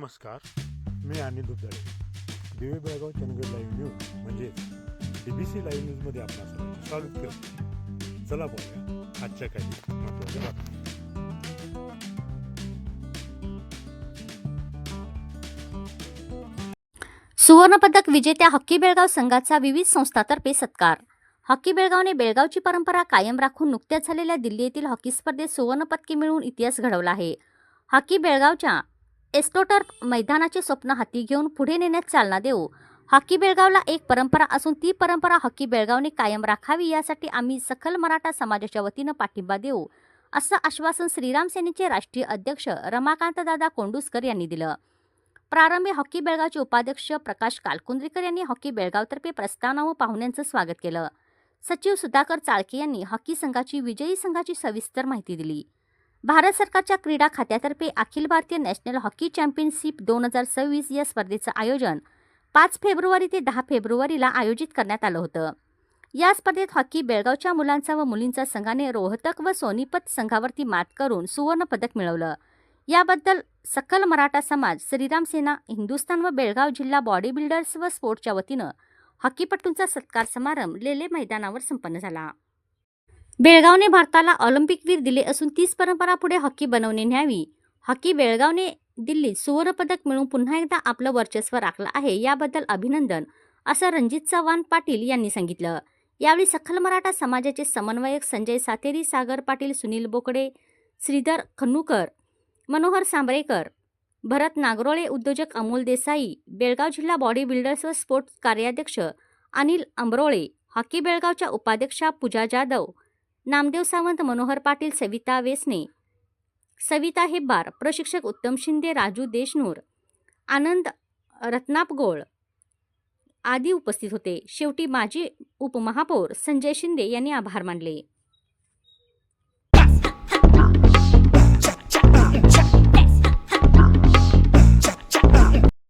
नमस्कार, मी अनिल दुधाळे. दिवे Belgaum Chandgad live news म्हणजेच DBC लाईव्ह न्यूजमध्ये आपल्या सर्वांचं स्वागत करतो. चला बोलूया आजच्या काही महत्त्वाच्या बातम्या. सुवर्णपदक विजेत्या हॉकी बेळगाव संघाचा विविध संस्थांतर्फे सत्कार. हॉकी बेळगावने बेळगावची परंपरा कायम राखून नुकत्याच झालेल्या दिल्ली येथील हॉकी स्पर्धेत सुवर्णपदके मिळवून इतिहास घडवला आहे. हॉकी बेळगावच्या एस्ट्रोटर्फ मैदानाचे स्वप्न हाती घेऊन पुढे नेण्यात चालना देऊ. हॉकी बेळगावला एक परंपरा असून ती परंपरा हॉकी बेळगावने कायम राखावी यासाठी आम्ही सखल मराठा समाजाच्या वतीनं पाठिंबा देऊ, असं आश्वासन श्रीराम सेनेचे राष्ट्रीय अध्यक्ष रमाकांतदादा कोंडुस्कर यांनी दिलं. प्रारंभी हॉकी बेळगावचे उपाध्यक्ष प्रकाश कालकुंद्रीकर यांनी हॉकी बेळगावतर्फे प्रस्तावना व पाहुण्यांचं स्वागत केलं. सचिव सुधाकर चाळके यांनी हॉकी संघाची विजयी संघाची सविस्तर माहिती दिली. भारत सरकारच्या क्रीडा खात्यातर्फे Akhil Bharatiya national hockey championship 2026 या स्पर्धेचं आयोजन 5 फेब्रुवारी ते 10 फेब्रुवारीला आयोजित करण्यात आलं होतं. या स्पर्धेत हॉकी बेळगावच्या मुलांचा व मुलींचा संघाने रोहतक व सोनीपत संघावरती मात करून सुवर्णपदक मिळवलं. याबद्दल सकल मराठा समाज, श्रीराम सेना, हिंदुस्थान व बेळगाव जिल्हा बॉडी बिल्डर्स व स्पोर्ट्सच्या वतीनं हॉकीपटूंचा सत्कार समारंभ लेले मैदानावर संपन्न झाला. बेळगावने भारताला ऑलिम्पिकवीर दिले असून तीच परंपरा पुढे हॉकी बनवणे न्यावी. हॉकी बेळगावने दिल्लीत सुवर्णपदक मिळवून पुन्हा एकदा आपलं वर्चस्व राखलं आहे, याबद्दल अभिनंदन, असं रणजित चव्हाण पाटील यांनी सांगितलं. यावेळी सखल मराठा समाजाचे समन्वयक संजय सातेरी, सागर पाटील, सुनील बोकडे, श्रीधर खन्नुकर, मनोहर सांबरेकर, भरत नागरोळे, उद्योजक अमोल देसाई, बेळगाव जिल्हा बॉडी बिल्डर्स व स्पोर्ट्स कार्याध्यक्ष अनिल अंबरोळे, हॉकी बेळगावच्या उपाध्यक्षा पूजा जाधव, नामदेव सावंत, मनोहर पाटील, सविता वेसने, सविता हेब्बार, प्रशिक्षक उत्तम शिंदे, राजू देशनूर, आनंद रत्नापगोळ आदी उपस्थित होते. शेवटी माजी उपमहापौर संजय शिंदे यांनी आभार मानले.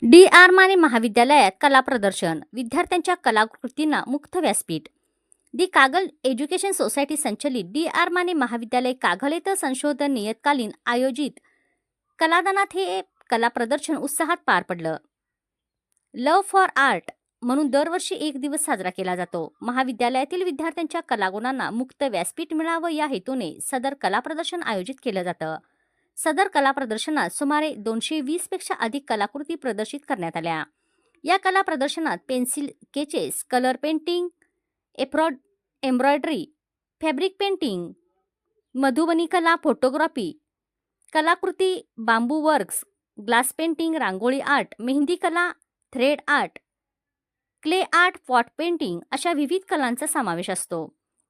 DR माने महाविद्यालयात कला प्रदर्शन, विद्यार्थ्यांच्या कलाकृतींना मुक्त व्यासपीठ. दी कागल एज्युकेशन सोसायटी संचलित DR माने महाविद्यालय कागल येथे संशोधन नियतकालीन आयोजित कलादानात हे कला प्रदर्शन उत्साहात पार पडलं. लव्ह फॉर आर्ट म्हणून दरवर्षी एक दिवस साजरा केला जातो. महाविद्यालयातील विद्यार्थ्यांच्या कलागुणांना मुक्त व्यासपीठ मिळावं या हेतूने सदर कला प्रदर्शन आयोजित केलं जातं. सदर कला प्रदर्शनात सुमारे 220 पेक्षा अधिक कलाकृती प्रदर्शित करण्यात आल्या. या कला प्रदर्शनात pencil sketches, colour painting, embroidery, fabric painting, Madhubani कला, फोटोग्राफी, कलाकृती, बांबू वर्क्स, ग्लास पेंटिंग, रांगोळी आर्ट, मेहंदी कला, thread art, clay art, pot painting अशा विविध कलांचा समावेश असतो.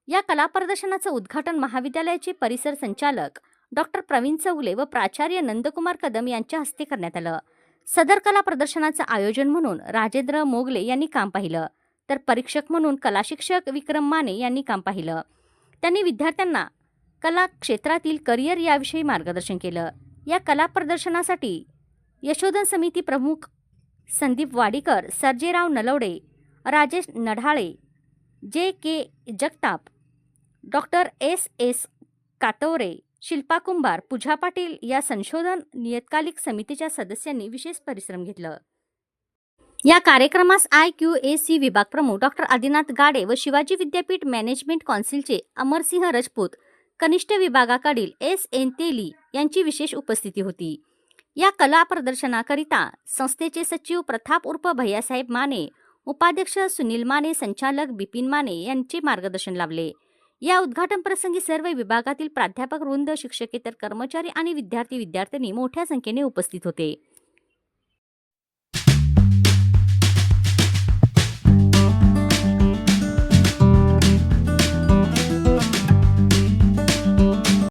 या कला प्रदर्शनाचं उद्घाटन महाविद्यालयाचे परिसर संचालक डॉक्टर प्रवीण चौगले व प्राचार्य नंदकुमार कदम यांच्या हस्ते करण्यात आलं. सदर कला प्रदर्शनाचं आयोजन म्हणून राजेंद्र मोगले यांनी काम पाहिलं, तर परीक्षक म्हणून कला शिक्षक विक्रम माने यांनी काम पाहिलं. त्यांनी विद्यार्थ्यांना कला क्षेत्रातील करिअर याविषयी मार्गदर्शन केलं. या कला प्रदर्शनासाठी यशोधन समिती प्रमुख Sandeep Wadikar, Sarjerao Nalawade, Rajesh Nadhale, JK Jagtap, doctor SS Katware, Shilpa Kumbhar, Pooja Patil या संशोधन नियतकालिक समितीच्या सदस्यांनी विशेष परिश्रम घेतलं. या कार्यक्रमास IQAC विभाग प्रमुख डॉक्टर आदिनाथ गाडे व शिवाजी विद्यापीठ मॅनेजमेंट कौन्सिलचे अमरसिंह राजपूत, कनिष्ठ विभागाकडील SN तेली यांची विशेष उपस्थिती होती. या कला प्रदर्शनाकरिता संस्थेचे सचिव प्रताप उर्फ भैयासाहेब माने, उपाध्यक्ष सुनील माने, संचालक बिपिन माने यांचे मार्गदर्शन लाभले. या उद्घाटन प्रसंगी सर्व विभागातील प्राध्यापक वृंद, शिक्षकेतर कर्मचारी आणि विद्यार्थी विद्यार्थिनी मोठ्या संख्येने उपस्थित होते.